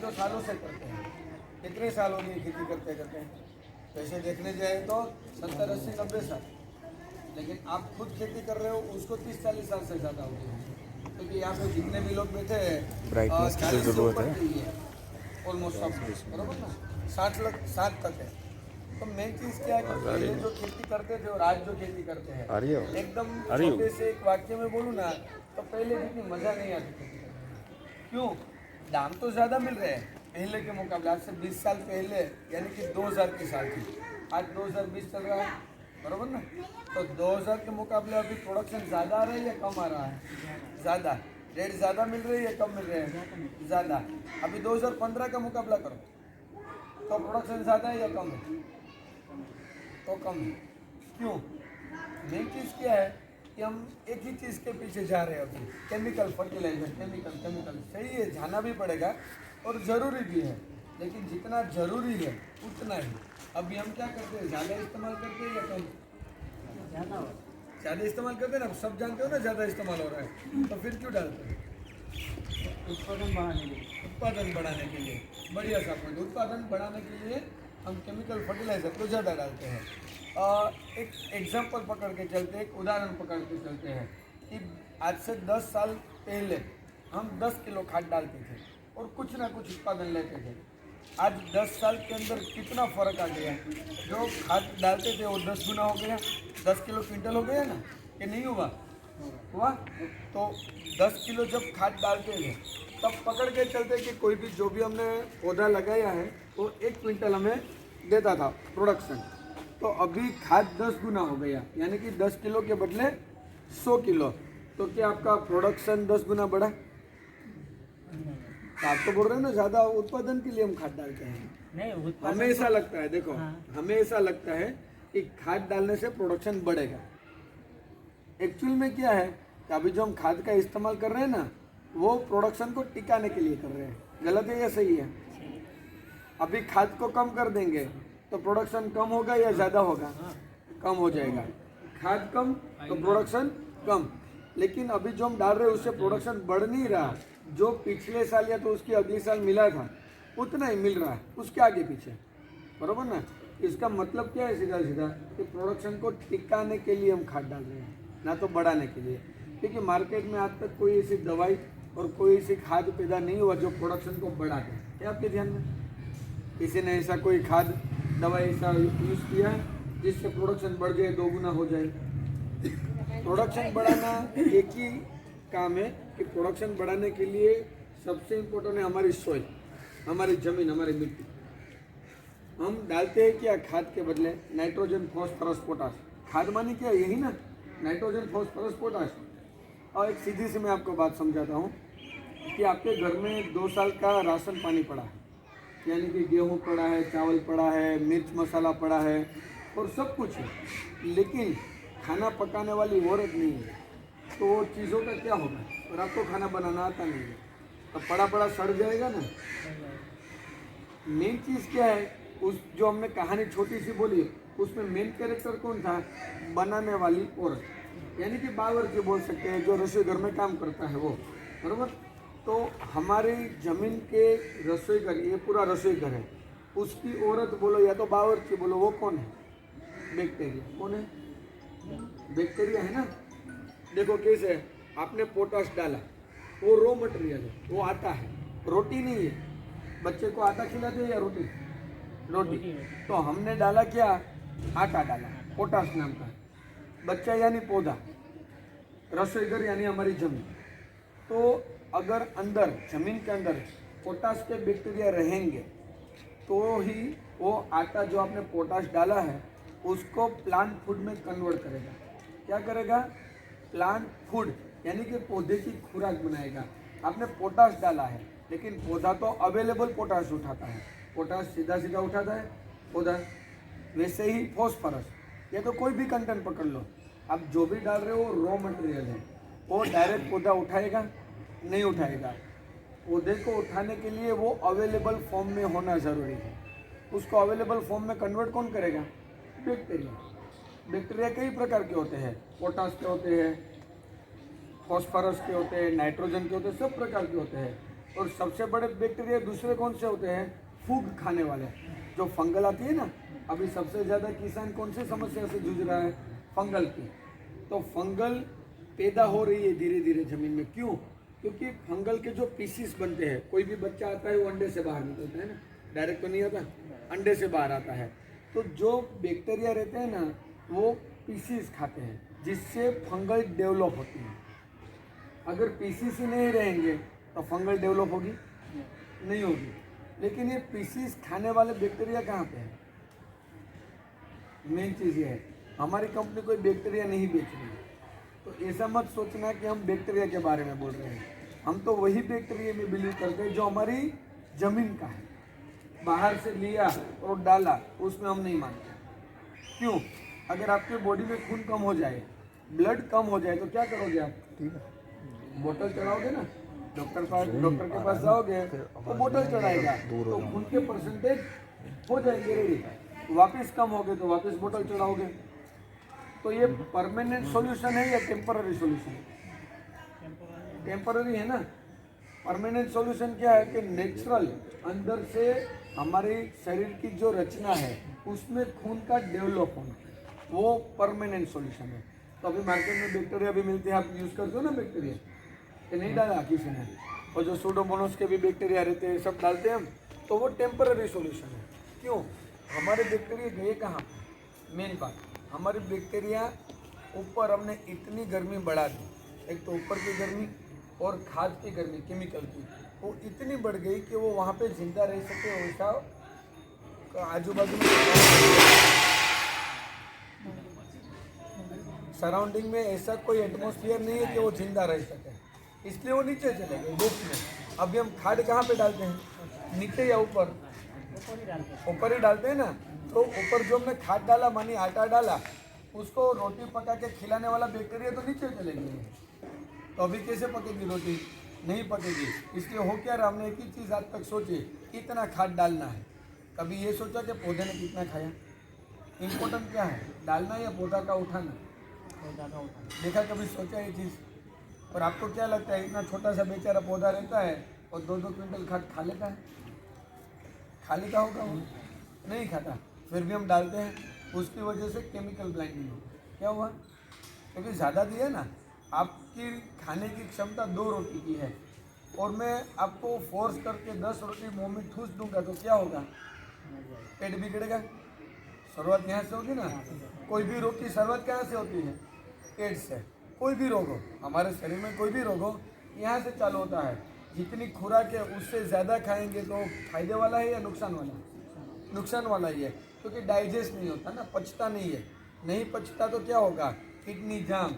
तो सालों से करते हैं। कितने साल हो गए खेती करते करते हैं? वैसे देखने जाए तो 70, 80, 90 साल। लेकिन आप खुद खेती कर रहे हो उसको 30-40 साल से ज़्यादा हो गए। क्योंकि यहाँ पे जितने भी लोग बैठे हैं ब्राइटनेस की तो 40 से ज़रूरत ऊपर है। की है ऑलमोस्ट सब, बराबर ना? 60 तक है। तो मेन चीज़ क्या है कि पहले जो खेती करते थे और आज जो खेती करते हैं, आ रही है? एकदम आ रही हो? छोटे से एक वाक्य में बोलूँ ना, तो पहले जितनी मज़ा नहीं आती खेती करने में। क्यों? दाम तो ज़्यादा मिल रहे हैं पहले के मुकाबले। आज से 20 साल पहले, यानी कि 2000 की साल थी, आज 2020 चल रहा है, बराबर ना? तो 2000 के मुकाबले अभी प्रोडक्शन ज़्यादा आ रहा है या कम आ रहा है? ज़्यादा। रेट ज़्यादा मिल रही है या कम मिल रहे हैं? ज़्यादा। अभी 2015 का मुकाबला करो तो प्रोडक्शन ज़्यादा है या कम है? तो कम है। क्यों? मेन चीज़ क्या है कि हम एक ही चीज़ के पीछे जा रहे हैं अभी, केमिकल फर्टिलाइजर, केमिकल। सही है, जाना भी पड़ेगा और ज़रूरी भी है, लेकिन जितना ज़रूरी है उतना ही। अभी हम क्या करते हैं, ज़्यादा इस्तेमाल करते हैं या कम? ज़्यादा इस्तेमाल करते हैं ना, सब जानते हो ना ज़्यादा इस्तेमाल हो रहा है, तो फिर क्यों डालते हैं? उत्पादन बढ़ाने के लिए। बढ़िया सा पॉइंट। उत्पादन बढ़ाने के लिए हम केमिकल फर्टिलाइजर तो ज़्यादा डालते हैं। एक एग्जांपल पकड़ के चलते हैं, एक उदाहरण पकड़ के चलते हैं कि आज से 10 साल पहले हम 10 किलो खाद डालते थे और कुछ ना कुछ उत्पादन लेते थे। आज 10 साल के अंदर कितना फ़र्क आ गया? जो खाद डालते थे वो 10 गुना हो गया, 10 किलो क्विंटल हो गया ना, कि नहीं हुआ? हुआ। तो 10 किलो जब खाद डालते थे तब पकड़ के चलते कि कोई भी जो भी हमने पौधा लगाया है वो 1 क्विंटल हमें देता था प्रोडक्शन। तो अभी खाद 10 गुना हो गया, यानी कि 10 किलो के बदले 100 किलो। तो क्या आपका प्रोडक्शन 10 गुना बढ़ा? तो आप तो बोल रहे हैं ना ज़्यादा उत्पादन के लिए हम खाद डालते हैं। नहीं, हमें ऐसा लगता है, देखो हमें ऐसा लगता है कि खाद डालने से प्रोडक्शन बढ़ेगा। एक्चुअल में क्या है कि अभी जो हम खाद का इस्तेमाल कर रहे हैं ना, वो प्रोडक्शन को टिकाने के लिए कर रहे हैं। गलत है या सही है? अभी खाद को कम कर देंगे तो प्रोडक्शन कम होगा या ज़्यादा होगा? कम हो जाएगा। खाद कम तो प्रोडक्शन कम। लेकिन अभी जो हम डाल रहे हैं उससे प्रोडक्शन बढ़ नहीं रहा। जो पिछले साल या तो उसकी अगली साल मिला था उतना ही मिल रहा है, उसके आगे पीछे, बरोबर ना? इसका मतलब क्या है सीधा सीधा कि प्रोडक्शन को टिकाने के लिए हम खाद डाल रहे हैं, ना तो बढ़ाने के लिए। क्योंकि मार्केट में आज तक कोई ऐसी दवाई और कोई ऐसी खाद पैदा नहीं हुआ जो प्रोडक्शन को बढ़ा दे। क्या आपके ध्यान में किसी ने ऐसा कोई खाद दवाई ऐसा यूज़ किया है जिससे प्रोडक्शन बढ़ जाए, 2 गुना हो जाए? प्रोडक्शन बढ़ाना एक ही काम है कि प्रोडक्शन बढ़ाने के लिए सबसे इम्पोर्टेंट है हमारी सॉइल, हमारी ज़मीन, हमारी मिट्टी। हम डालते हैं क्या खाद के बदले? Nitrogen, phosphorus, potash. खाद माने क्या? यही ना, नाइट्रोजन, फॉस्फोरस, पोटाश। और एक सीधी सी मैं आपको बात समझाता हूँ कि आपके घर में 2 साल का राशन पानी पड़ा है, यानी कि गेहूँ पड़ा है, चावल पड़ा है, मिर्च मसाला पड़ा है और सब कुछ है, लेकिन खाना पकाने वाली औरत नहीं है, तो वो चीज़ों का क्या होगा? और आपको खाना बनाना आता नहीं है तो पड़ा पड़ा सड़ जाएगा ना। मेन चीज़ क्या है, उस जो हमने कहानी छोटी सी बोली उसमें मेन कैरेक्टर कौन था? बनाने वाली औरत, यानी कि बावर्ची बोल सकते हैं, जो रसोई घर में काम करता है वो, बराबर? तो हमारी ज़मीन के रसोई घर, ये पूरा रसोई घर है, उसकी औरत बोलो या तो बावर्ची बोलो, वो कौन है? बैक्टीरिया। कौन है? बैक्टीरिया है ना। देखो कैसे है, आपने पोटाश डाला, वो रॉ मटेरियल है, वो आता है, रोटी नहीं है। बच्चे को आटा खिलाते हैं या रोटी? रोटी। तो हमने डाला क्या? आटा डाला, पोटाश नाम का। बच्चा यानी पौधा, रसोई घर यानी हमारी जमीन। तो अगर अंदर जमीन के अंदर पोटाश के बैक्टीरिया रहेंगे तो ही वो आटा जो आपने पोटाश डाला है उसको प्लांट फूड में कन्वर्ट करेगा। क्या करेगा? प्लांट फूड, यानी कि पौधे की खुराक बनाएगा। आपने पोटाश डाला है लेकिन पौधा तो अवेलेबल पोटाश उठाता है, पोटाश सीधा सीधा उठाता है पौधा। वैसे ही फॉस्फोरस, ये तो कोई भी कंटेंट पकड़ लो, आप जो भी डाल रहे हो रॉ मटेरियल है, वो डायरेक्ट पौधा उठाएगा? नहीं उठाएगा। पौधे को उठाने के लिए वो अवेलेबल फॉर्म में होना ज़रूरी है। उसको अवेलेबल फॉर्म में कन्वर्ट कौन करेगा? बैक्टीरिया। बैक्टीरिया कई प्रकार के होते हैं, पोटाश के होते हैं, फॉस्फोरस के होते हैं, नाइट्रोजन के होते हैं, सब प्रकार के होते हैं। और सबसे बड़े बैक्टीरिया दूसरे कौन से होते हैं? फूग खाने वाले, जो फंगल आती है ना। अभी सबसे ज़्यादा किसान कौन सी समस्या से जूझ रहा है? फंगल की। तो फंगल पैदा हो रही है धीरे धीरे ज़मीन में। क्यों? क्योंकि फंगल के जो पीसीस बनते हैं, कोई भी बच्चा आता है वो अंडे से बाहर निकलता है ना, डायरेक्ट तो नहीं आता, अंडे से बाहर आता है। तो जो बैक्टीरिया रहते हैं ना, वो पीसीस खाते हैं, जिससे फंगल डेवलप होती है। अगर पीसीस ही नहीं रहेंगे तो फंगल डेवलप होगी? नहीं होगी। लेकिन ये पीसीस खाने वाले बैक्टीरिया कहाँ पे है? मेन चीज़ ये है, हमारी कंपनी कोई बैक्टीरिया नहीं बेच रही है। तो ऐसा मत सोचना कि हम बैक्टीरिया के बारे में बोल रहे हैं। हम तो वही बैक्टीरिया में बिलीव करते हैं जो हमारी ज़मीन का है। बाहर से लिया और डाला, उसमें हम नहीं मानते। क्यों? अगर आपके बॉडी में खून कम हो जाए, ब्लड कम हो जाए, तो क्या करोगे आप? बोतल चढ़ाओगे ना, डॉक्टर के पास जाओगे तो बोतल चढ़ाएगा, तो खून के परसेंटेज हो जाएंगे रेडी। वापस कम हो गए तो वापस बोतल चढ़ाओगे। तो ये परमानेंट सॉल्यूशन है या टेम्पररी सॉल्यूशन? टेम्पररी है ना। परमानेंट सॉल्यूशन क्या है कि नेचुरल अंदर से हमारे शरीर की जो रचना है उसमें खून का डेवलप होना, वो परमानेंट सॉल्यूशन है। तो अभी मार्केट में बैक्टीरिया भी मिलते हैं, आप यूज़ करते हो ना बैक्टीरिया, ये नहीं डाला किसी ने। और जो सूडोमोनास के भी बैक्टीरिया रहते हैं, सब डालते हैं हम, तो वो टेम्पररी सॉल्यूशन है। क्यों? हमारे बैक्टीरिया गए कहाँ? मेन बात, हमारी बैक्टीरिया ऊपर हमने इतनी गर्मी बढ़ा दी, एक तो ऊपर की गर्मी और खाद की गर्मी केमिकल की, वो इतनी बढ़ गई कि वो वहाँ पे जिंदा रह सके वैसा आजू बाजू में सराउंडिंग में ऐसा कोई एटमॉस्फेयर नहीं है कि वो जिंदा रह सके, इसलिए वो नीचे चले गए धूप में। अभी हम खाद कहाँ पे डालते हैं? नीचे या ऊपर? ऊपर ही डालते हैं ना। तो ऊपर जो हमने खाद डाला, मानी आटा डाला, उसको रोटी पका के खिलाने वाला बैक्टीरिया तो नीचे चले गए। तो अभी कैसे पकेगी रोटी? नहीं पकेगी। इसलिए हो क्या रहा, हमने एक ही चीज़ आज तक सोची, कितना खाद डालना है। कभी ये सोचा कि पौधे ने कितना खाया? इम्पोर्टेंट क्या है, डालना या पौधा का उठाना? देखा कभी सोचा ये चीज़? और आपको क्या लगता है, इतना छोटा सा बेचारा पौधा रहता है और 2-2 क्विंटल खाद खा लेता है? खा लेता होगा वो? नहीं खाता। फिर भी हम डालते हैं, उसकी वजह से केमिकल ब्लाइंडिंग हो। क्या हुआ? क्योंकि ज़्यादा दिया ना। आपकी खाने की क्षमता 2 रोटी की है और मैं आपको फोर्स करके 10 रोटी मुँह में ठूस दूंगा तो क्या होगा? पेट बिगड़ेगा। शुरुआत यहाँ से होगी ना। कोई भी रोग की शुरुआत कहाँ से होती है? पेट से। कोई भी रोग हो, हमारे शरीर में कोई भी रोग हो, यहाँ से चालू होता है। जितनी खुराक है उससे ज़्यादा खाएंगे तो फायदे वाला है या नुकसान वाला? नुकसान वाला ही है, क्योंकि डाइजेस्ट नहीं होता ना, पचता नहीं है। नहीं पचता तो क्या होगा? किडनी जाम,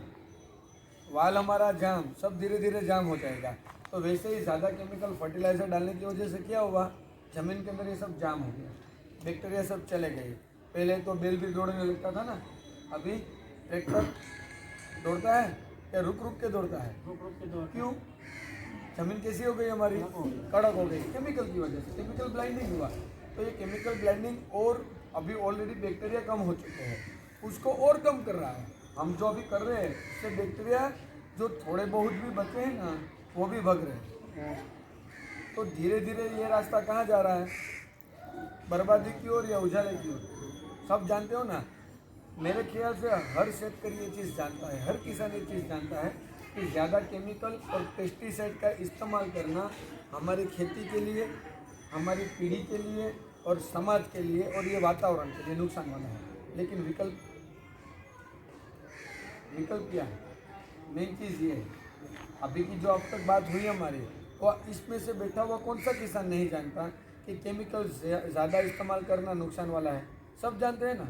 वाल हमारा जाम, सब धीरे धीरे जाम हो जाएगा। तो वैसे ही ज़्यादा केमिकल फर्टिलाइज़र डालने की वजह से क्या हुआ? ज़मीन के अंदर ये सब जाम हो गया, बैक्टीरिया सब चले गए। पहले तो बैल भी दौड़ने लगता था ना, अभी ट्रैक्टर दौड़ता है या रुक रुक के दौड़ता है? क्यों? ज़मीन कैसी हो गई हमारी? कड़क हो गई, केमिकल की वजह से। केमिकल ब्लाइंडिंग हुआ। तो ये केमिकल ब्लाइंडिंग और अभी ऑलरेडी बैक्टीरिया कम हो चुके हैं, उसको और कम कर रहा है। हम जो अभी कर रहे हैं उससे बैक्टीरिया जो थोड़े बहुत भी बचे हैं ना, वो भी भग रहे हैं। तो धीरे धीरे ये रास्ता कहाँ जा रहा है? बर्बादी की ओर या उजाले की ओर? सब जानते हो ना। मेरे ख्याल से हर शेतकरी ये चीज़ जानता है, हर किसान ये चीज़ जानता है कि ज़्यादा केमिकल और पेस्टिसाइड का इस्तेमाल करना हमारी खेती के लिए, हमारी पीढ़ी के लिए और समाज के लिए और ये वातावरण के लिए नुकसान वाला है। लेकिन विकल्प क्या है? मेन चीज़ ये है, अभी की जो अब तक बात हुई हमारी, वो इसमें से बैठा हुआ कौन सा किसान नहीं जानता कि केमिकल ज़्यादा इस्तेमाल करना नुकसान वाला है? सब जानते हैं ना,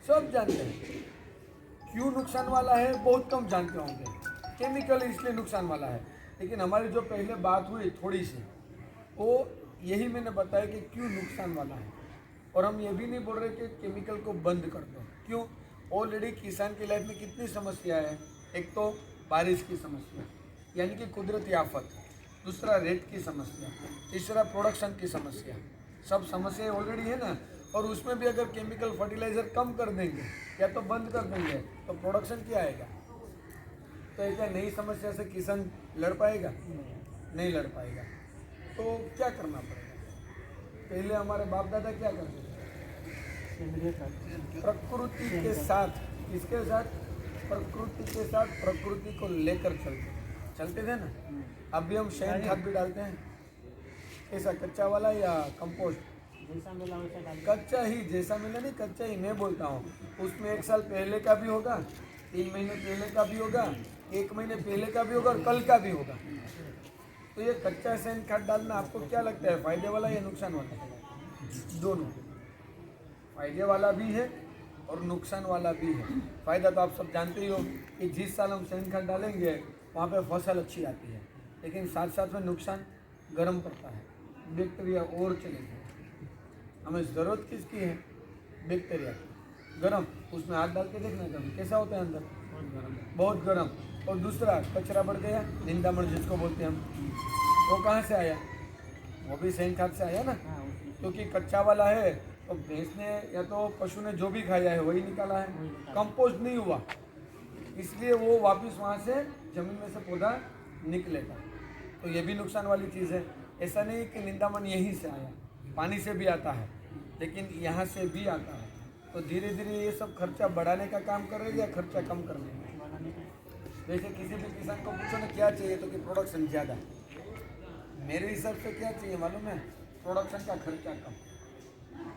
सब जानते हैं। क्यों नुकसान वाला है बहुत कम जानते होंगे। केमिकल इसलिए नुकसान वाला है। लेकिन हमारी जो पहले बात हुई थोड़ी सी, वो यही मैंने बताया कि क्यों नुकसान वाला है। और हम ये भी नहीं बोल रहे कि केमिकल को बंद कर दो। क्यों? ऑलरेडी किसान की लाइफ में कितनी समस्या है। एक तो बारिश की समस्या, यानी कि कुदरती आफत, दूसरा रेट की समस्या, तीसरा प्रोडक्शन की समस्या। सब समस्याएं ऑलरेडी है ना। और उसमें भी अगर केमिकल फर्टिलाइज़र कम कर देंगे या तो बंद कर देंगे तो प्रोडक्शन क्या आएगा? तो क्या नई समस्या से किसान लड़ पाएगा? नहीं लड़ पाएगा। तो क्या करना पड़ेगा? पहले हमारे बाप दादा क्या करते थे? प्रकृति के साथ, किसके साथ? प्रकृति के साथ, प्रकृति को लेकर चलते थे ना। अभी हम शेण खाद भी डालते हैं, कैसा, कच्चा वाला या कंपोस्ट? जैसा मिला वैसा डाल। कच्चा ही, जैसा मिला नहीं, कच्चा ही मैं बोलता हूँ। उसमें 1 साल पहले का भी होगा, 3 महीने पहले का भी होगा, 1 महीने पहले का भी होगा और कल का भी होगा। तो ये कच्चा शेण खाद डालना आपको क्या लगता है, फायदे वाला या नुकसान वाला? दोनों, फायदे वाला भी है और नुकसान वाला भी है। फायदा तो आप सब जानते ही हो कि जिस साल हम शेण खाद डालेंगे वहाँ पे फसल अच्छी आती है, लेकिन साथ साथ में नुकसान गर्म पड़ता है, बैक्टीरिया और चलेंगे। हमें ज़रूरत किसकी है? बैक्टीरिया की, गर्म। उसमें हाथ डाल के देखना कभी कैसा होता है अंदर, बहुत गर्म। और दूसरा, कचरा बढ़ गया, निंदामण जिसको बोलते हैं हम, वो कहाँ से आया? वो भी शेण खाद से आया ना, क्योंकि कच्चा वाला है तो भैंस ने या तो पशु ने जो भी खाया है वही निकाला है, कंपोस्ट नहीं हुआ, इसलिए वो वापस वहाँ से जमीन में से पौधा निकलेगा। तो ये भी नुकसान वाली चीज़ है। ऐसा नहीं कि निंदामण यहीं से आया, पानी से भी आता है, लेकिन यहाँ से भी आता है। तो धीरे धीरे ये सब खर्चा बढ़ाने का काम करेगा या खर्चा कम करने का? जैसे किसी भी किसान को पूछो ना क्या चाहिए, तो कि प्रोडक्शन ज़्यादा। मेरे हिसाब से क्या चाहिए मालूम है? प्रोडक्शन का खर्चा कम।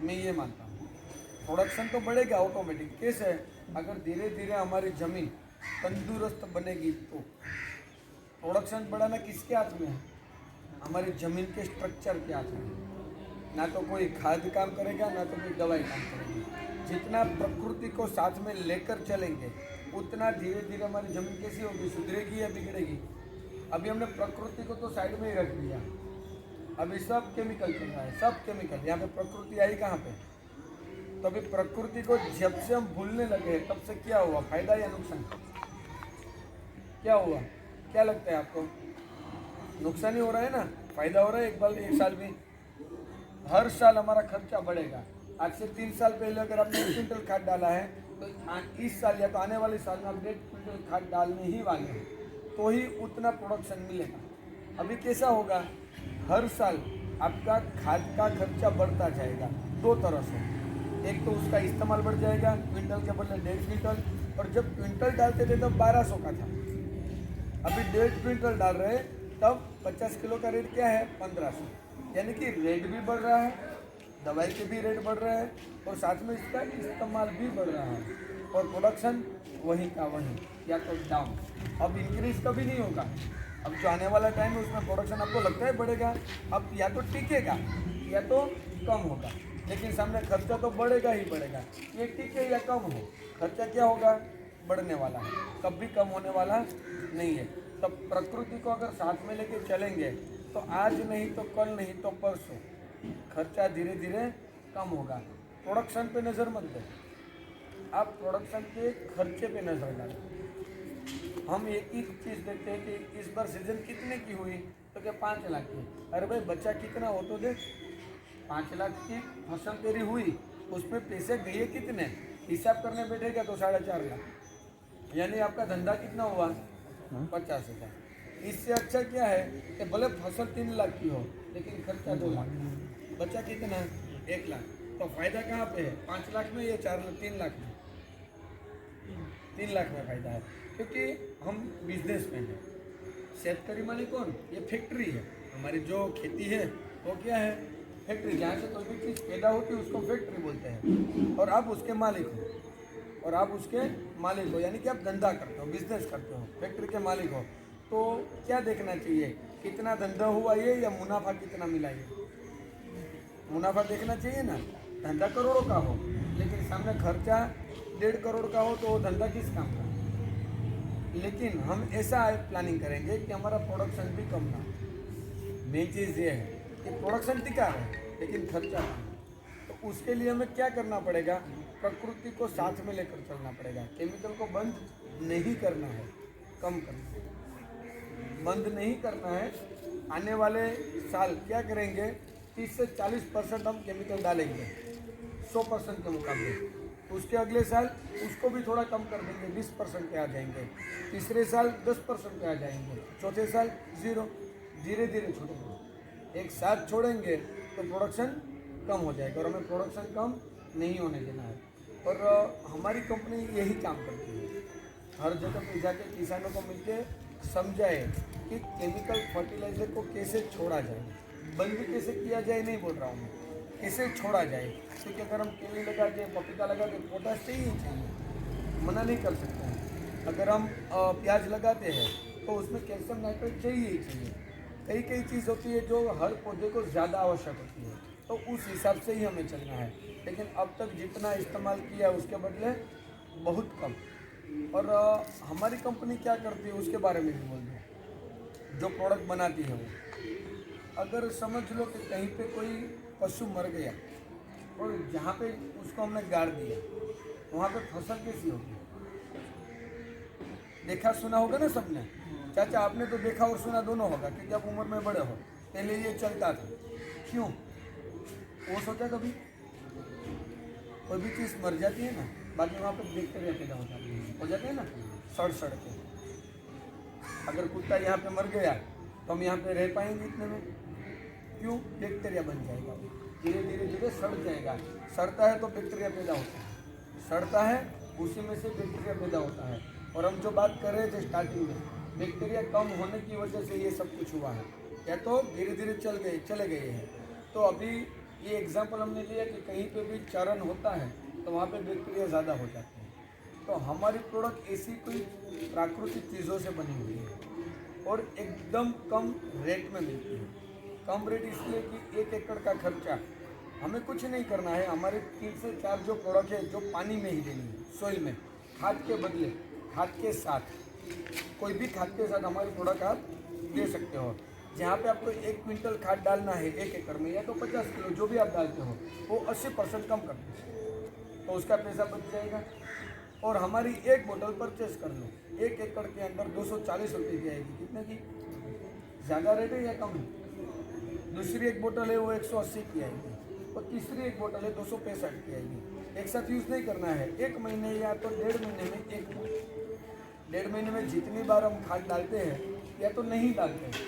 मैं ये मानता हूँ प्रोडक्शन तो बढ़ेगा ऑटोमेटिक। कैसे? अगर धीरे धीरे हमारी ज़मीन तंदुरुस्त बनेगी तो। प्रोडक्शन बढ़ाना किसके हाथ में है? हमारी ज़मीन के स्ट्रक्चर के हाथ में। ना तो कोई खाद काम करेगा, ना तो कोई दवाई काम करेगी। जितना प्रकृति को साथ में लेकर चलेंगे उतना धीरे धीरे हमारी ज़मीन कैसी होगी, सुधरेगी या बिगड़ेगी? अभी हमने प्रकृति को तो साइड में ही रख दिया, अभी सब केमिकल चल रहा है, सब केमिकल। यहाँ पे प्रकृति आई कहाँ पे? तो अभी प्रकृति को जब से हम भूलने लगे तब से क्या हुआ, फायदा या नुकसान? क्या हुआ, क्या लगता है आपको? नुकसान ही हो रहा है ना, फायदा हो रहा है एक साल भी। हर साल हमारा खर्चा बढ़ेगा। आज से 3 साल पहले अगर आपने 1 क्विंटल खाद डाला है तो इस साल या तो आने वाले साल में आप 1.5 क्विंटल खाद डालने ही वाले हैं, तो ही उतना प्रोडक्शन मिलेगा। अभी कैसा होगा, हर साल आपका खाद का खर्चा बढ़ता जाएगा 2 तरह से। एक तो उसका इस्तेमाल बढ़ जाएगा, क्विंटल के बदले 1.5 क्विंटल, और जब क्विंटल डालते थे तब 1200 का था, अभी 1.5 क्विंटल डाल रहे तब 50 किलो का रेट क्या है, 1500। यानी कि रेट भी बढ़ रहा है, दवाई के भी रेट बढ़ रहा है, और साथ में इसका इस्तेमाल भी बढ़ रहा है, और प्रोडक्शन वहीं का वहीं या तो डाउन। अब इंक्रीज कभी नहीं होगा। अब जो आने वाला टाइम है उसमें प्रोडक्शन आपको लगता है बढ़ेगा, अब या तो टिकेगा या तो कम होगा, लेकिन सामने खर्चा तो बढ़ेगा ही बढ़ेगा। ये टिके या कम हो, खर्चा क्या होगा, बढ़ने वाला है, कभी कम होने वाला नहीं है। तब प्रकृति को अगर साथ में लेके चलेंगे तो आज नहीं तो कल नहीं तो परसों खर्चा धीरे धीरे कम होगा। प्रोडक्शन पे नज़र मत दो, आप प्रोडक्शन के खर्चे पे नज़र डालो। हम एक ही चीज़ देखते हैं कि इस बार सीजन कितने की हुई, तो क्या 5 लाख की। अरे भाई बच्चा कितना हो तो देख, 5 लाख की फसल तेरी हुई, उसमें पैसे गए कितने, हिसाब करने बैठेगा तो 4.5 लाख, यानी आपका धंधा कितना हुआ, 50,000। इससे अच्छा क्या है कि भले फसल 3 लाख की हो लेकिन खर्चा 2 लाख, बच्चा कितना, 1 लाख। तो फायदा कहाँ पे है, 5 लाख में या 3 लाख में? 3 लाख में फायदा है, क्योंकि हम बिजनेसमैन हैं। शेतकरी माने कौन, ये फैक्ट्री है हमारी। जो खेती है वो क्या है, फैक्ट्री। जहाँ से कोई भी चीज़ पैदा होती है उसको फैक्ट्री बोलते हैं। और आप उसके मालिक हो, यानी कि आप धंधा करते हो, बिजनेस करते हो, फैक्ट्री के मालिक हो। तो क्या देखना चाहिए, कितना धंधा हुआ ये या मुनाफा कितना मिला ये? मुनाफा देखना चाहिए ना। धंधा करोड़ों का हो लेकिन सामने खर्चा 1.5 करोड़ का हो तो वो धंधा किस काम का? लेकिन हम ऐसा प्लानिंग करेंगे कि हमारा प्रोडक्शन भी कम ना हो। मेन चीज़ ये है कि प्रोडक्शन टिका है लेकिन खर्चा कम। तो उसके लिए हमें क्या करना पड़ेगा, प्रकृति को साथ में लेकर चलना पड़ेगा। केमिकल को बंद नहीं करना है, कम करना है, बंद नहीं करना है। आने वाले साल क्या करेंगे, 30 से 40% हम केमिकल डालेंगे 100% के मुकाबले। उसके अगले साल उसको भी थोड़ा कम कर देंगे, 20% पे आ जाएंगे। तीसरे साल 10% पे आ जाएंगे, चौथे साल 0। धीरे धीरे छूटेंगे। एक साथ छोड़ेंगे तो प्रोडक्शन कम हो जाएगा, और हमें प्रोडक्शन कम नहीं होने देना है। और हमारी कंपनी यही काम करती है, हर जगह पे जाके किसानों को मिलके समझाए कि केमिकल फर्टिलाइजर को कैसे छोड़ा जाए, बंद कैसे किया जाए नहीं बोल रहा हूँ मैं, कैसे छोड़ा जाए। क्योंकि अगर हम केले लगा के पपीता लगा के पोटाश चाहिए ही चाहिए, मना नहीं कर सकते हैं। अगर हम प्याज लगाते हैं तो उसमें कैल्शियम नाइट्रेट चाहिए ही चाहिए। कई कई चीज़ होती है जो हर पौधे को ज़्यादा आवश्यक होती है, तो उस हिसाब से ही हमें चलना है। लेकिन अब तक जितना इस्तेमाल किया उसके बदले बहुत कम। और हमारी कंपनी क्या करती है उसके बारे में भी बोल दूँ। जो प्रोडक्ट बनाती है वो, अगर समझ लो कि कहीं पे कोई पशु मर गया और जहाँ पे उसको हमने गाड़ दिया, वहाँ पे फसल कैसी होगी? देखा सुना होगा ना सबने। चाचा आपने तो देखा और सुना दोनों होगा, क्योंकि आप उम्र में बड़े हो। पहले ये चलता था, क्यों? वो सोचा कभी? कोई भी चीज़ मर जाती है ना, बाकी वहाँ पे बैक्टीरिया पैदा हो जाते हैं ना, सड़ के। अगर कुत्ता यहाँ पे मर गया तो हम यहाँ पे रह पाएंगे इतने में? क्यों? बैक्टीरिया बन जाएगा, धीरे धीरे सड़ जाएगा। सड़ता है तो बैक्टीरिया पैदा होता है, सड़ता है उसी में से बैक्टीरिया पैदा होता है। और हम जो बात कर रहे थे स्टार्टिंग में, बैक्टीरिया कम होने की वजह से ये सब कुछ हुआ है, या तो धीरे धीरे चले गए हैं। तो अभी ये एग्जाम्पल हमने लिया कि कहीं पे भी चरण होता है तो वहाँ पे बैक्टीरिया ज़्यादा हो जाते हैं। तो हमारी प्रोडक्ट ऐसी कोई प्राकृतिक चीज़ों से बनी हुई है और एकदम कम रेट में मिलती है। कम रेट इसलिए कि 1 एकड़ का खर्चा हमें कुछ नहीं करना है। हमारे 3 से 4 जो प्रोडक्ट है जो पानी में ही देनी है, सॉइल में, खाद के बदले, खाद के साथ, कोई भी खाद के साथ हमारी प्रोडक्ट आप दे सकते हो। जहाँ पे आपको 1 क्विंटल खाद डालना है 1 एकड़ में, या तो 50 किलो जो भी आप डालते हो, वो 80% कम कर दो तो उसका पैसा बच जाएगा। और हमारी एक बोतल परचेस कर लो, 1 एकड़ के अंदर 240 रुपये की आएगी। कितने की? ज़्यादा रेट है या कम है? दूसरी एक बोतल है वो 180 की आएगी, और तीसरी एक बोतल है 265 की आएगी। एक साथ यूज़ नहीं करना है, 1 महीने या तो 1.5 महीने में एक बार, 1.5 महीने में जितनी बार हम खाद डालते हैं या तो नहीं डालते हैं,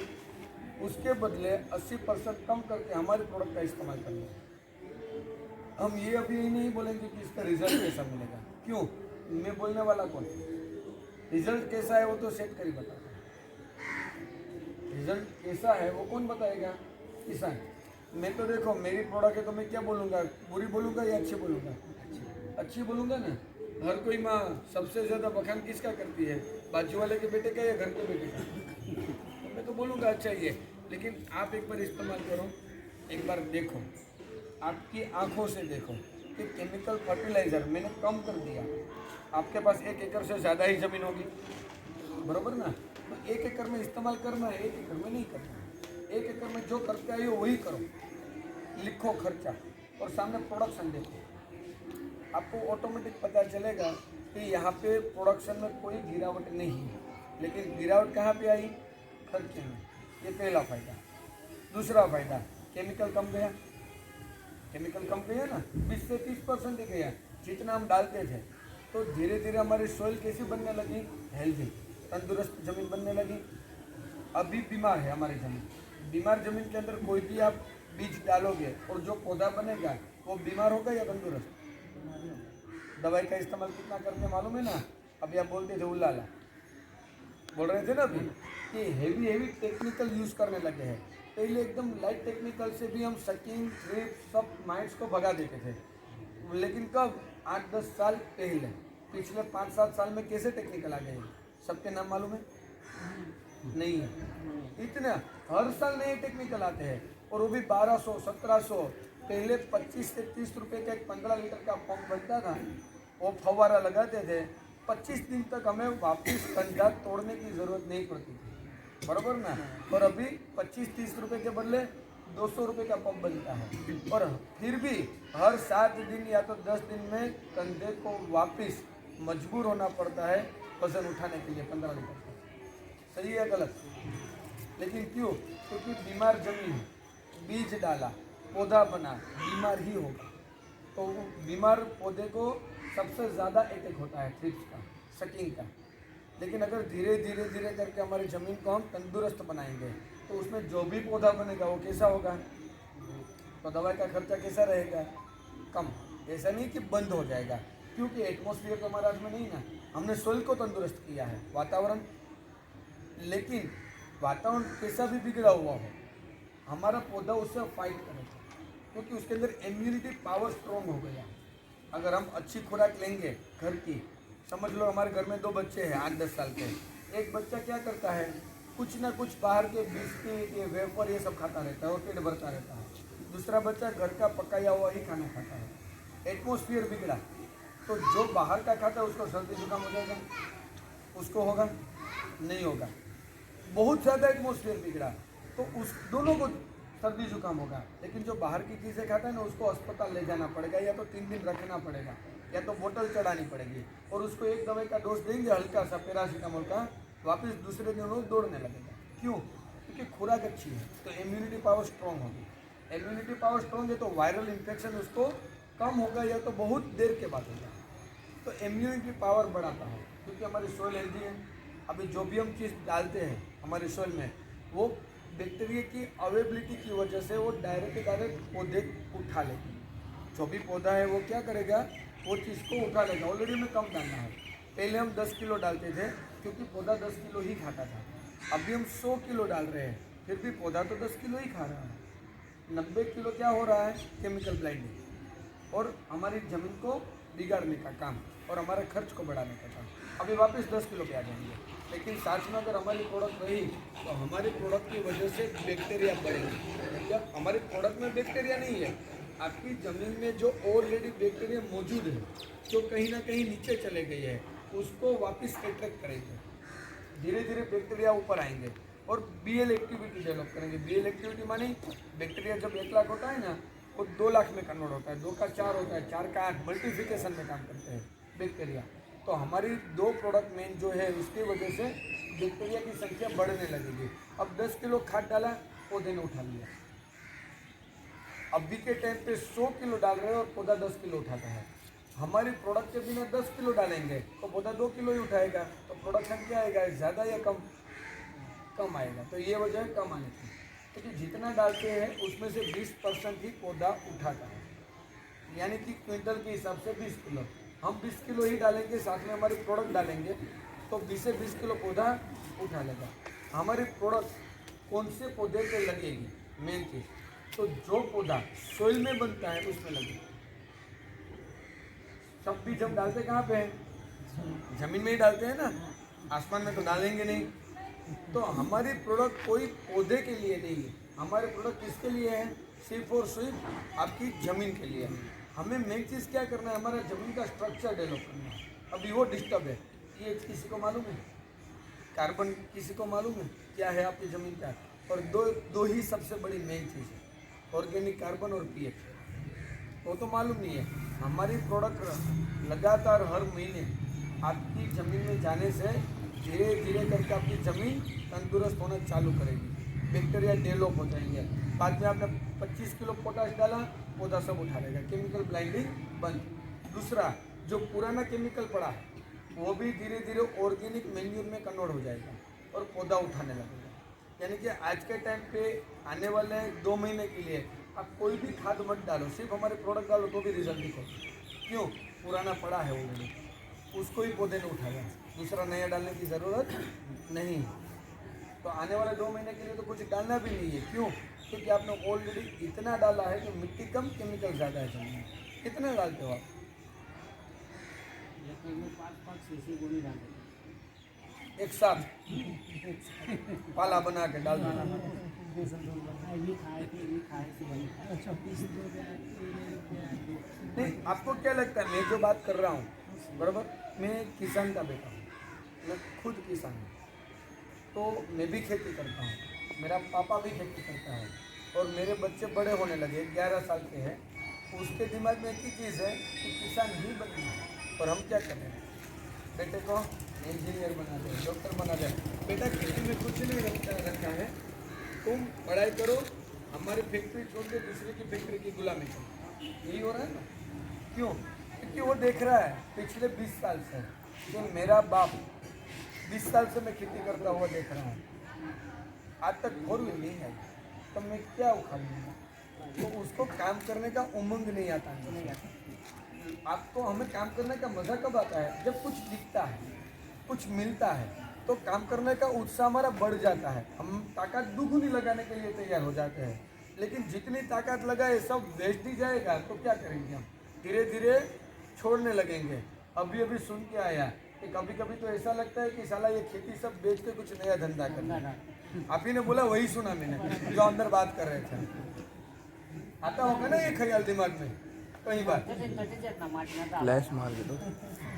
उसके बदले 80% कम करके हमारे प्रोडक्ट का इस्तेमाल करना है। हम ये अभी नहीं बोलेंगे कि इसका रिजल्ट कैसा मिलेगा। क्यों? मैं बोलने वाला कौन? रिजल्ट कैसा है वो तो सेट कर ही बताता है। रिजल्ट कैसा है वो कौन बताएगा? किसान। मैं तो देखो मेरी प्रोडक्ट है तो मैं क्या बोलूँगा? बुरी बोलूँगा या अच्छी बोलूँगा? अच्छी बोलूँगा ना। हर कोई माँ सबसे ज़्यादा बखान किसका करती है? बाजू वाले के बेटे का या घर के बेटे का? तो मैं तो बोलूँगा अच्छा ही है। लेकिन आप एक बार इस्तेमाल करो, एक बार देखो, आपकी आंखों से देखो कि केमिकल फर्टिलाइज़र मैंने कम कर दिया। आपके पास 1 एकड़ से ज़्यादा ही ज़मीन होगी, बरोबर ना? तो 1 एकड़ में इस्तेमाल करना है, 1 एकड़ में नहीं करना है। 1 एकड़ में जो करते आए हो वही करो, लिखो खर्चा और सामने प्रोडक्शन देखो, आपको ऑटोमेटिक पता चलेगा कि यहाँ पे प्रोडक्शन में कोई गिरावट नहीं है। लेकिन गिरावट कहाँ पे आई? खर्चे में। ये पहला फ़ायदा। दूसरा फ़ायदा, केमिकल कम गया। केमिकल कम गया ना, 20 से 30% ही गया जितना हम डालते थे। तो धीरे धीरे हमारी सॉइल कैसी बनने लगी? हेल्दी, तंदुरुस्त ज़मीन बनने लगी। अभी बीमार है हमारी ज़मीन, बीमार ज़मीन के अंदर कोई भी आप बीज डालोगे और जो पौधा बनेगा वो बीमार होगा या तंदुरुस्त? दवाई का इस्तेमाल कितना करते हैं मालूम है ना? अभी आप बोलते थे उल्लाला, बोल रहे थे ना अभी कि हेवी टेक्निकल यूज़ करने लगे हैं। पहले एकदम लाइट टेक्निकल से भी हम सकिंग, थ्रिप, सब माइट्स को भगा देते थे। लेकिन कब? 8-10 साल पहले। पिछले 5-7 साल में कैसे टेक्निकल आ गए? सबके नाम मालूम है? नहीं है। इतना हर साल नए टेक्निकल आते हैं, और वो भी 1200-1700। पहले 25 से 30 रुपये का एक 15 लीटर का पंप बनता था, वो फव्वारा लगाते थे। 25 दिन तक हमें वापस कंधा तोड़ने की ज़रूरत नहीं पड़ती थी, बराबर ना? और अभी 25-30 रुपये के बदले 200 रुपये का पंप बनता है, और फिर भी हर 7 दिन या तो 10 दिन में कंधे को वापस मजबूर होना पड़ता है वजन उठाने के लिए 15 लीटर का। सही है गलत? लेकिन क्यों? क्योंकि बीमार जमीन, बीज डाला, पौधा बना, बीमार ही होगा। तो बीमार पौधे को सबसे ज़्यादा अटैक होता है थ्रिप्स का, सकिंग का। लेकिन अगर धीरे धीरे धीरे करके हमारी ज़मीन को हम तंदुरुस्त बनाएंगे तो उसमें जो भी पौधा बनेगा वो कैसा होगा, तो दवाई का खर्चा कैसा रहेगा, कम। ऐसा नहीं कि बंद हो जाएगा, क्योंकि एटमॉस्फेयर तो हमारे हाथ में नहीं ना, हमने सोइल को तंदुरुस्त किया है, वातावरण। लेकिन वातावरण कैसा भी बिगड़ा हुआ हो, हमारा पौधा उससे फाइट करेगा, क्योंकि उसके अंदर इम्यूनिटी पावर स्ट्रॉन्ग हो गया। अगर हम अच्छी खुराक लेंगे घर की, समझ लो हमारे घर में 2 बच्चे हैं 8-10 साल के, एक बच्चा क्या करता है, कुछ ना कुछ बाहर के बिस्किट ये वेफर ये सब खाता रहता है और पेट भरता रहता है, दूसरा बच्चा घर का पकाया हुआ ही खाना खाता है। एटमॉस्फेयर बिगड़ा तो जो बाहर का खाता है उसको सर्दी जुकाम हो जाएगा, उसको होगा नहीं होगा। बहुत ज़्यादा एटमॉस्फेयर बिगड़ा तो उस दोनों को सर्दी जुकाम होगा। लेकिन जो बाहर की चीज़ें खाता है ना, उसको अस्पताल ले जाना पड़ेगा, या तो 3 दिन रखना पड़ेगा, या तो बोतल चढ़ानी पड़ेगी, और उसको एक दवाई का डोज देंगे हल्का सा पैरासीटामोल का, वापस दूसरे दिन वो दौड़ने लगेगा। क्यों? क्योंकि खुराक अच्छी है तो इम्यूनिटी पावर स्ट्रॉन्ग होगी। इम्यूनिटी पावर स्ट्रॉन्ग है तो वायरल इन्फेक्शन उसको कम होगा, या तो बहुत देर के बाद होगा। तो इम्यूनिटी पावर बढ़ाता है, क्योंकि हमारी सॉइल हेल्दी है। अभी जो भी हम चीज़ डालते हैं हमारी सॉइल में, वो बैक्टीरिया की अवेलेबिलिटी की वजह से वो डायरेक्ट पौधे उठा लेगी। जो भी पौधा है वो क्या करेगा, वो चीज़ को उठा लेगा। ऑलरेडी हमें कम डालना है, पहले हम 10 किलो डालते थे क्योंकि पौधा 10 किलो ही खाता था। अभी हम 100 किलो डाल रहे हैं, फिर भी पौधा तो 10 किलो ही खा रहा है। 90 किलो क्या हो रहा है, केमिकल ब्लाइंडिंग, और हमारी ज़मीन को बिगाड़ने का काम और हमारे खर्च को बढ़ाने का काम। अभी वापस 10 किलो पे आ जाएंगे, लेकिन साथ में अगर हमारी प्रोडक्ट रही तो हमारी प्रोडक्ट की वजह से बैक्टीरिया बढ़ेगी। जब हमारी प्रोडक्ट में बैक्टीरिया नहीं है, आपकी ज़मीन में जो ऑलरेडी बैक्टीरिया मौजूद है, जो कहीं ना कहीं नीचे चले गए हैं, उसको वापस अट्रैक्ट करेंगे। धीरे धीरे बैक्टीरिया ऊपर आएंगे और बीएल एक्टिविटी डेवलप करेंगे। बीएल एक्टिविटी माने बैक्टीरिया जब 1 लाख होता है ना, वो 2 लाख में कन्वर्ट होता है, 2 का 4 होता है, 4 का 8, मल्टीप्लिकेशन में काम करते हैं बैक्टीरिया। तो हमारी 2 प्रोडक्ट मेन जो है उसकी वजह से बैक्टीरिया की संख्या बढ़ने लगेगी। अब 10 किलो खाद डाला, पौधे ने उठा लिया। अभी के टाइम पे 100 किलो डाल रहे हैं और पौधा 10 किलो उठाता है। हमारी प्रोडक्ट के बिना 10 किलो डालेंगे तो पौधा 2 किलो ही उठाएगा, तो प्रोडक्शन क्या आएगा, ज़्यादा या कम, कम आएगा। तो ये वजह है कम आने की, क्योंकि जितना डालते हैं उसमें से 20% ही पौधा उठाता है। यानी कि क्विंटल के हिसाब से 20 किलो, हम 20 किलो ही डालेंगे, साथ में हमारी प्रोडक्ट डालेंगे तो 20 से 20 किलो पौधा उठा लेगा। हमारी प्रोडक्ट कौन से पौधे पे लगेगी, मेन चीज़, तो जो पौधा सोइल में बनता है उसमें लगेगी। सब बीज हम डालते कहाँ पे हैं, जमीन में ही डालते हैं ना, आसमान में तो डालेंगे नहीं। तो हमारी प्रोडक्ट कोई पौधे के लिए नहीं है, हमारे प्रोडक्ट किसके लिए है, सिर्फ और सिर्फ आपकी ज़मीन के लिए है। हमें मेन चीज़ क्या करना है, हमारा ज़मीन का स्ट्रक्चर डेवलप करना है। अभी वो डिस्टर्ब है, ये किसी को मालूम है, कार्बन किसी को मालूम है क्या है आपकी ज़मीन का, और दो ही सबसे बड़ी मेन चीज़ है, ऑर्गेनिक कार्बन और पीएच, वो तो मालूम नहीं है। हमारी प्रोडक्ट लगातार हर महीने आपकी ज़मीन में जाने से धीरे धीरे करके आपकी ज़मीन तंदुरुस्त होना चालू करेगी, बैक्टीरिया डेवलप हो जाएंगे। बाद में आपने 25 किलो पोटाश डाला, पौधा सब उठा लेगा, केमिकल ब्लाइंडिंग बंद। दूसरा, जो पुराना केमिकल पड़ा है वो भी धीरे धीरे ऑर्गेनिक मैन्यूर में कन्वर्ट हो जाएगा और पौधा उठाने लगेगा। यानी कि आज के टाइम पे आने वाले 2 महीने के लिए आप कोई भी खाद मत डालो, सिर्फ हमारे प्रोडक्ट डालो तो भी रिजल्ट दिखो। क्यों, पुराना पड़ा है ऑलरेडी, उसको ही पौधे ने उठाया, दूसरा नया डालने की ज़रूरत नहीं। तो आने वाले 2 महीने के लिए तो कुछ डालना भी नहीं है। क्यों, क्योंकि आपने ऑलरेडी इतना डाला है कि मिट्टी कम, केमिकल ज़्यादा है जमीन में। कितना डालते हो आप, 5-6 एक साथ पाला बना के डाल दो। नहीं, आपको क्या लगता है, मैं जो बात कर रहा हूँ, बराबर, मैं किसान का बेटा हूँ, मैं खुद किसान हूँ, तो मैं भी खेती करता हूँ, मेरा पापा भी खेती करता है, और मेरे बच्चे बड़े होने लगे, 11 साल के हैं, उसके दिमाग में एक ही चीज़ है कि किसान ही बनना है। और हम क्या कर रहे हैं, बेटे को इंजीनियर बना दे, डॉक्टर बना दे। बेटा खेती में कुछ नहीं रखा है, तुम पढ़ाई करो, हमारी फैक्ट्री छोड़ के दूसरे की फैक्ट्री की गुलामी करो, यही हो रहा है ना। क्यों, क्योंकि वो देख रहा है पिछले 20 साल से कि मेरा बाप 20 साल से मैं खेती करता हुआ देख रहा हूँ, आज तक 4 व्हील नहीं आई, तो मैं क्या उखाड़ लूँगा? तो उसको काम करने का उमंग नहीं आता है। आपको हमें काम करने का मजा कब आता है? जब कुछ दिखता है, कुछ मिलता है, तो काम करने का उत्साह हमारा बढ़ जाता है, हम ताकत दुगुनी लगाने के लिए तैयार हो जाते हैं। लेकिन जितनी ताकत लगाए सब वेस्ट ही जाएगा, तो क्या करेंगे हम? धीरे धीरे छोड़ने लगेंगे। अभी अभी सुन के आया कि कभी कभी तो ऐसा लगता है कि साला ये खेती सब बेच के कुछ नया धंधा करना। आप ही ने बोला, वही सुना मैंने जो अंदर बात कर रहे थे। आता होगा ना ये ख्याल दिमाग में कई बार। फ्लैश मार दो,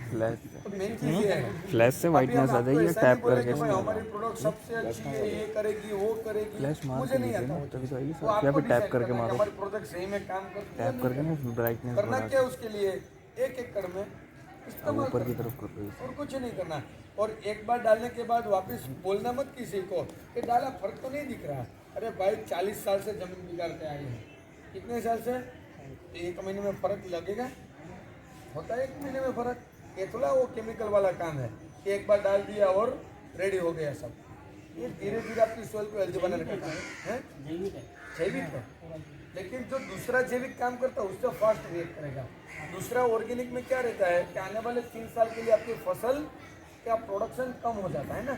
फ्लैश तो मेन चीज ये है, फ्लैश से वाइटनेस आ जाएगी। ऐसा टैप नहीं बोले करके कि भाई हमारी प्रोडक्ट सबसे अच्छी है, ये करेगी वो करेगी, फ्लैश मार मुझे के नहीं लीजिए आता ना, वो तभी तो आएगी चीज़। सर। वो या आपको फिर टैप decide करके करना है कि मारो, हमारी प्रोडक्ट सही में काम करती है, टैप करके ना ब्राइटनेस करना बढ़ा क्या उसके लिए 1 एकड़ में के इस्तेमाल ऊपर की करना, तरफ कर दो इसे। और कुछ नहीं करना। और एक बार डालने के बाद वापस बोलना मत किसी को कि डाला फर्क तो नहीं दिख रहा। अरे भाई 40 साल से जमीन बिगाड़ते आए हैं, कितने साल से? 1 महीने में फर्क लगेगा? होता है 1 महीने में फर्क? ये थोड़ा वो केमिकल वाला काम है कि एक बार डाल दिया और रेडी हो गया सब। ये धीरे धीरे आपकी सोल को हेल्दी बनाने का काम है। जैविक है, लेकिन जो दूसरा जैविक काम करता है उससे फास्ट रिएक्ट करेगा। दूसरा ऑर्गेनिक में क्या रहता है कि आने वाले 3 साल के लिए आपकी फसल का प्रोडक्शन कम हो जाता है ना,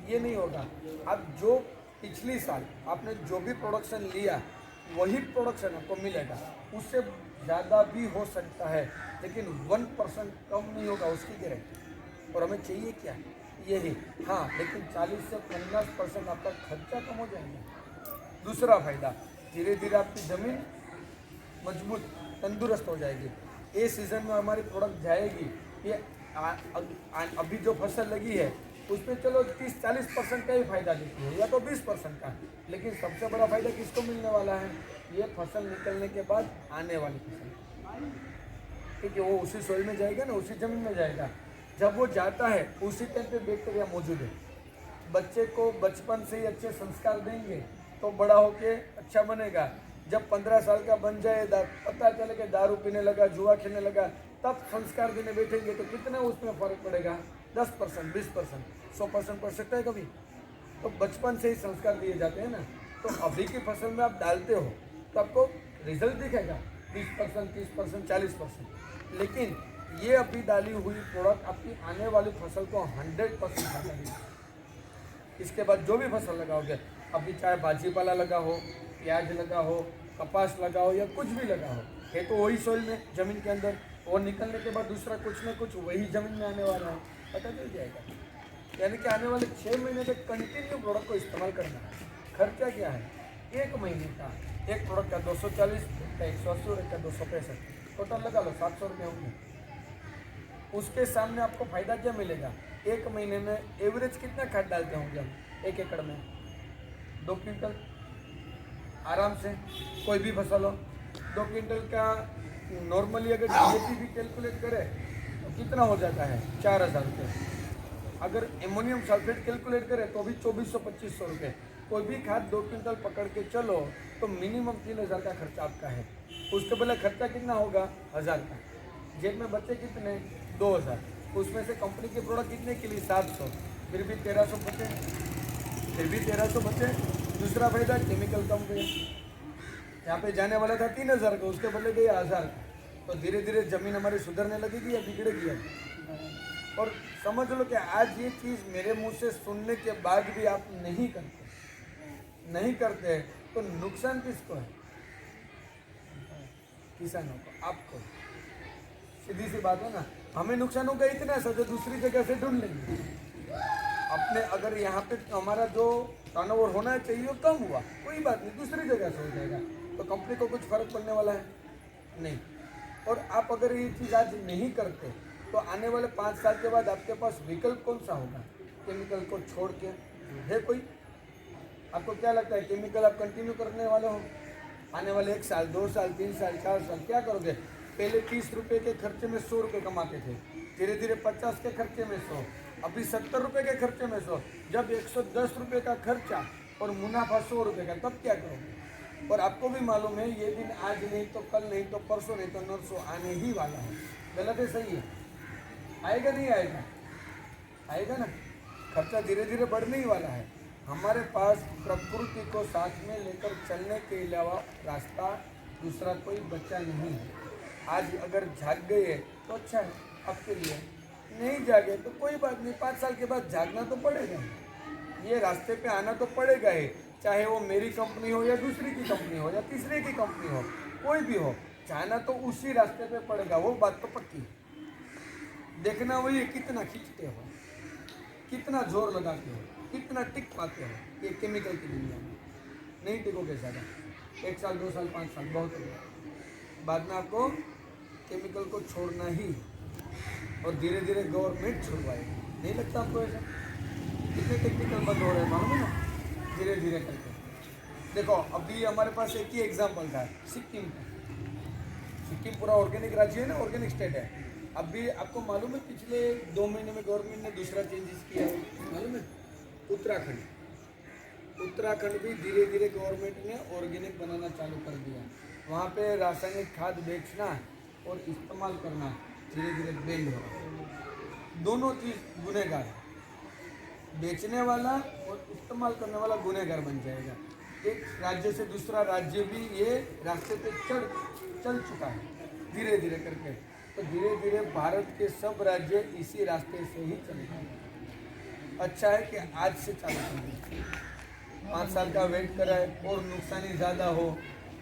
ये नहीं होगा। अब जो पिछली साल आपने जो भी प्रोडक्शन लिया वही प्रोडक्शन आपको मिलेगा, उससे ज़्यादा भी हो सकता है, लेकिन 1% कम नहीं होगा, उसकी गारंटी। और हमें चाहिए क्या? यही। हाँ, लेकिन 40 से 50% आपका खर्चा कम हो जाएगा। दूसरा फायदा, धीरे धीरे आपकी ज़मीन मजबूत तंदुरुस्त हो जाएगी। ये सीज़न में हमारी प्रोडक्ट जाएगी। ये अभी जो फसल लगी है उसमें चलो 30-40% का ही फायदा देती है, या तो 20% का, लेकिन सबसे बड़ा फायदा किसको मिलने वाला है? ये फसल निकलने के बाद आने वाली फसल, क्योंकि वो उसी सोइल में जाएगा ना, उसी जमीन में जाएगा। जब वो जाता है उसी टाइम पे बैक्टीरिया मौजूद है। बच्चे को बचपन से ही अच्छे संस्कार देंगे तो बड़ा होके अच्छा बनेगा। जब 15 साल का बन जाए, पता चले कि दारू पीने लगा, जुआ खेलने लगा, तब संस्कार देने बैठेंगे तो कितना उसमें फर्क पड़ेगा? 10%, 20%, 100% पड़ सकता है कभी। तो बचपन से ही संस्कार दिए जाते हैं ना। तो अभी की फसल में आप डालते हो तो आपको रिजल्ट दिखेगा 20%, 30%, 40%, लेकिन ये अभी डाली हुई प्रोडक्ट आपकी आने वाली फसल को 100% फायदा देगी। इसके बाद जो भी फसल लगाओगे, अभी चाहे भाजीपाला लगा हो, प्याज लगा हो, कपास लगा हो, या कुछ भी लगा हो, है तो वही सोइल में ज़मीन के अंदर, और निकलने के बाद दूसरा कुछ न कुछ वही ज़मीन में आने वाला है, पता चल जाएगा। यानी कि आने वाले 6 महीने तक कंटिन्यू प्रोडक्ट को इस्तेमाल करना है। खर्चा क्या है? 1 महीने का एक प्रोडक्ट का 240, का 180 और एक का 265, टोटल लगा लो 700 रुपये होंगे। उसके सामने आपको फायदा क्या मिलेगा? 1 महीने में एवरेज कितना खाद डालते होंगे हम 1 एकड़ में? 2 क्विंटल आराम से, कोई भी फसल हो 2 क्विंटल का। नॉर्मली अगर DAP भी कैलकुलेट करें तो कितना हो जाता है? 4000 रुपये। अगर एमोनियम सल्फेट कैलकुलेट करें तो भी 2400-2500 रुपये। कोई भी खाद 2 क्विंटल पकड़ के चलो तो मिनिमम 3000 का खर्चा आपका है। उसके पहले खर्चा कितना होगा? 1000 का। जेब में बचे कितने? 2000। उसमें से कंपनी के प्रोडक्ट कितने के लिए? 700, फिर भी 1300 बचे। दूसरा फायदा, केमिकल कम गए। यहाँ पे जाने वाला था 3000 का, उसके बदले गए 1000 का। तो धीरे धीरे ज़मीन हमारी सुधरने लगेगी या बिगड़ेगी? और समझ लो कि आज ये चीज़ मेरे मुंह से सुनने के बाद भी आप नहीं करते तो नुकसान किसको है? किसानों को, आपको। सीधी सी बात है ना। हमें नुकसान होगा इतना सा जो दूसरी जगह से ढूंढ लेंगे। अपने अगर यहाँ पे हमारा जो टर्नओवर होना चाहिए वो कम हुआ, कोई बात नहीं, दूसरी जगह से हो जाएगा, तो कंपनी को कुछ फर्क पड़ने वाला है नहीं। और आप अगर ये चीज़ आज नहीं करते तो आने वाले 5 साल के बाद आपके पास विकल्प कौन सा होगा? केमिकल को छोड़ के है कोई? आपको क्या लगता है केमिकल आप कंटिन्यू करने वाले हो? आने वाले 1 साल, 2 साल, 3 साल, 4 साल क्या करोगे? पहले 30 रुपये के खर्चे में 100 रुपये कमाते थे, धीरे धीरे 50 के खर्चे में 100, अभी 70 रुपये के खर्चे में 100। जब 110 रुपये का खर्चा और मुनाफा 100 रुपये का, तब क्या करोगे? और आपको भी मालूम है ये दिन आज नहीं तो कल नहीं तो परसों नहीं तो नरसों आने ही वाला है। गलत है सही है? आएगा नहीं आएगा? आएगा ना। खर्चा धीरे धीरे बढ़ने ही वाला है। हमारे पास प्रकृति को साथ में लेकर चलने के अलावा रास्ता दूसरा कोई बचा नहीं है। आज अगर जाग गए है तो अच्छा है आपके लिए, नहीं जागे तो कोई बात नहीं, 5 साल के बाद जागना तो पड़ेगा, ये रास्ते पे आना तो पड़ेगा ही, चाहे वो मेरी कंपनी हो या दूसरी की कंपनी हो या तीसरे की कंपनी हो, कोई भी हो, जाना तो उसी रास्ते पे पड़ेगा, वो बात तो पक्की। देखना वही कितना खींचते हो, कितना जोर लगाते हो, कितना टिक पाते हो। ये केमिकल की दुनिया में नहीं टिकोगे ज़्यादा, 1 साल 2 साल 5 साल बहुत हो गया, बाद में आपको केमिकल को छोड़ना ही, और धीरे धीरे गवर्नमेंट छुड़वाएगी। नहीं लगता आपको ऐसा? कितने टेक्निकल बंद हो रहे हैं मालूम है ना, धीरे धीरे करके। देखो अभी हमारे पास एक ही एग्जाम्पल था, सिक्किम का। सिक्किम पूरा ऑर्गेनिक राज्य है ना, ऑर्गेनिक स्टेट है। अभी आपको मालूम है पिछले 2 महीने में गवर्नमेंट ने दूसरा चेंजेस किया है, मालूम है? उत्तराखंड भी धीरे धीरे गवर्नमेंट ने ऑर्गेनिक बनाना चालू कर दिया। वहाँ पे रासायनिक खाद बेचना और इस्तेमाल करना धीरे धीरे बैंड हो रहा है। दोनों चीज़ गुनहगार है, बेचने वाला और इस्तेमाल करने वाला गुनहगार बन जाएगा। एक राज्य से दूसरा राज्य भी ये रास्ते पे चल चुका है धीरे धीरे करके। तो धीरे धीरे भारत के सब राज्य इसी रास्ते से ही चलेंगे। अच्छा है कि आज से चालू कर दें, 5 साल का वेट कराए और नुकसानी ज़्यादा हो,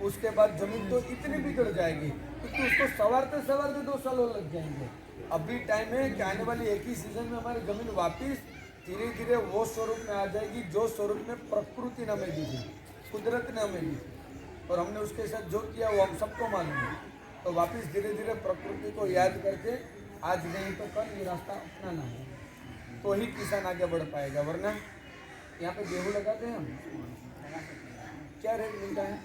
उसके बाद ज़मीन तो इतनी बिगड़ जाएगी क्योंकि उसको संवारते 2 साल और लग जाएंगे। अभी टाइम है कि आने वाली एक ही सीज़न में हमारी ज़मीन वापस धीरे धीरे वो स्वरूप में आ जाएगी जो स्वरूप में प्रकृति ने हमें दी थी, कुदरत ने हमें दी, और हमने उसके साथ जो किया वो हम सबको मालूम है। तो वापस धीरे धीरे प्रकृति को याद करके आज नहीं तो कल ये रास्ता अपनाना है, तो ही किसान आगे बढ़ पाएगा। वरना यहाँ पे गेहूँ लगाते हैं हम, क्या रेट मिलता है?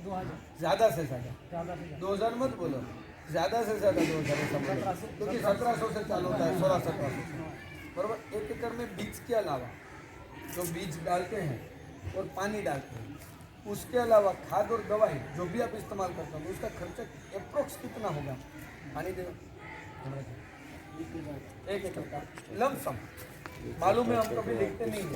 2000 से ज़्यादा 2000 मत बोलो, ज़्यादा से ज़्यादा 2000, क्योंकि 1700 से चालू होता है, 1600-1700 से, बराबर। 1 एकड़ में बीज के अलावा जो बीज डालते हैं और पानी डालते हैं, उसके अलावा खाद और दवाई जो भी आप इस्तेमाल करते हो, उसका खर्चा अप्रोक्स कितना होगा? पानी दे 1 एकड़ का लमसम मालूम है, हम कभी लिखते नहीं हैं।